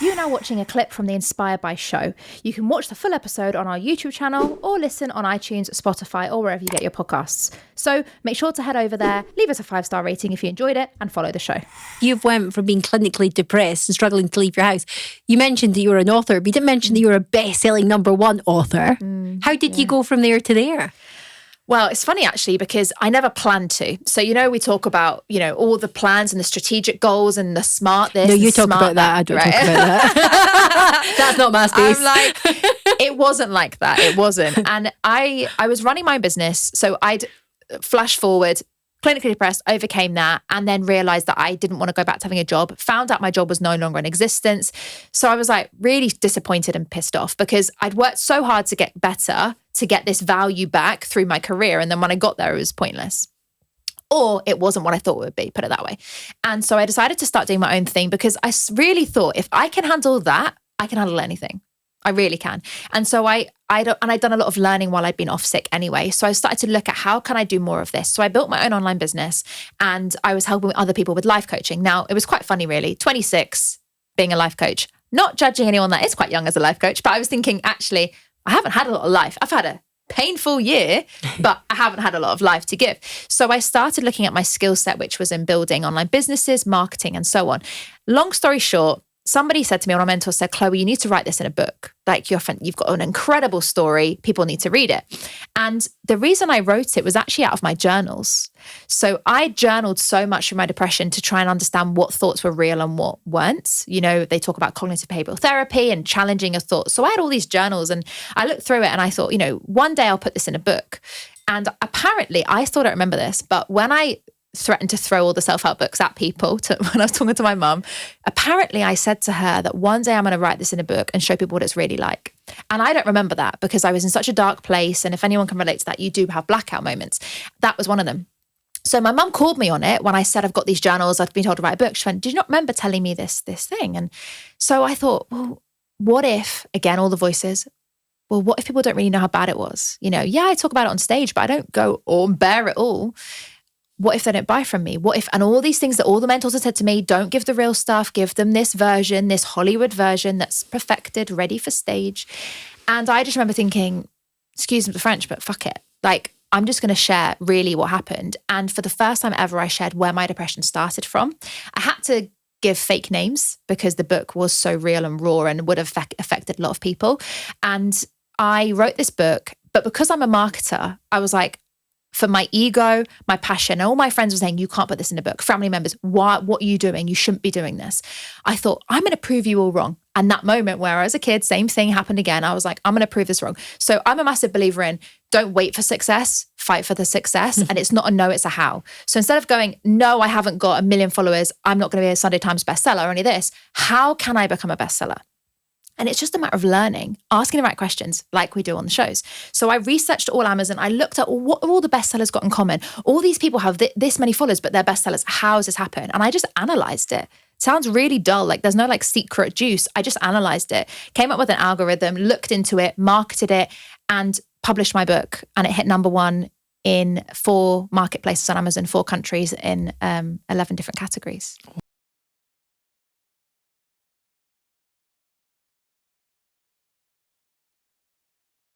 You're now watching a clip from the Inspired by show. You can watch the full episode on our YouTube channel or listen on iTunes, Spotify, or wherever you get your podcasts. So make sure to head over there, leave us a 5-star rating if you enjoyed it, and follow the show. You've went from being clinically depressed and struggling to leave your house. You mentioned that you were an author, but you didn't mention that you were a best-selling #1 author. How did you go from there to there? Well, it's funny actually, because I never planned to. So, we talk about, all the plans and the strategic goals and the smart this. No, you talk about that. I don't talk about that. That's not my space. I'm like, it wasn't like that. It wasn't. And I was running my own business. So I'd flash forward, clinically depressed, overcame that, and then realized that I didn't want to go back to having a job, found out my job was no longer in existence. So I was like really disappointed and pissed off because I'd worked so hard to get better, to get this value back through my career. And then when I got there, it was pointless. Or it wasn't what I thought it would be, put it that way. And so I decided to start doing my own thing because I really thought if I can handle that, I can handle anything. I really can. And so I'd done a lot of learning while I'd been off sick anyway. So I started to look at how can I do more of this? So I built my own online business and I was helping other people with life coaching. Now, it was quite funny, really. 26, being a life coach, not judging anyone that is quite young as a life coach, but I was thinking, actually, I haven't had a lot of life. I've had a painful year, but I haven't had a lot of life to give. So I started looking at my skill set, which was in building online businesses, marketing, and so on. Long story short, somebody said to me, one of my mentors said, Chloe, you need to write this in a book. Like you've got an incredible story. People need to read it. And the reason I wrote it was actually out of my journals. So I journaled so much from my depression to try and understand what thoughts were real and what weren't. They talk about cognitive behavioral therapy and challenging your thoughts. So I had all these journals and I looked through it and I thought, one day I'll put this in a book. And apparently, I still don't remember this, but when I threatened to throw all the self-help books at people when I was talking to my mum, apparently I said to her that one day I'm going to write this in a book and show people what it's really like. And I don't remember that because I was in such a dark place. And if anyone can relate to that, you do have blackout moments. That was one of them. So my mum called me on it when I said, I've got these journals, I've been told to write a book. She went, did you not remember telling me this thing? And so I thought, well, what if, again, all the voices, well, what if people don't really know how bad it was? Yeah, I talk about it on stage, but I don't go or bear it all. What if they don't buy from me? What if, and all these things that all the mentors have said to me, don't give the real stuff, give them this version, this Hollywood version that's perfected, ready for stage. And I just remember thinking, excuse me the French, but fuck it. Like, I'm just going to share really what happened. And for the first time ever, I shared where my depression started from. I had to give fake names because the book was so real and raw and would have affected a lot of people. And I wrote this book, but because I'm a marketer, I was like, for my ego, my passion, all my friends were saying, you can't put this in a book. Family members, what are you doing? You shouldn't be doing this. I thought, I'm going to prove you all wrong. And that moment where I was a kid, same thing happened again. I was like, I'm going to prove this wrong. So I'm a massive believer in don't wait for success, fight for the success. And it's not a no, it's a how. So instead of going, no, I haven't got 1 million followers, I'm not going to be a Sunday Times bestseller or any of this, how can I become a bestseller? And it's just a matter of learning, asking the right questions like we do on the shows. So I researched all Amazon. I looked at what have all the bestsellers got in common. All these people have this many followers, but they're bestsellers. How has this happened? And I just analyzed it. Sounds really dull. Like there's no secret juice. I just analyzed it, came up with an algorithm, looked into it, marketed it, and published my book. And it hit #1 in 4 marketplaces on Amazon, 4 countries in 11 different categories.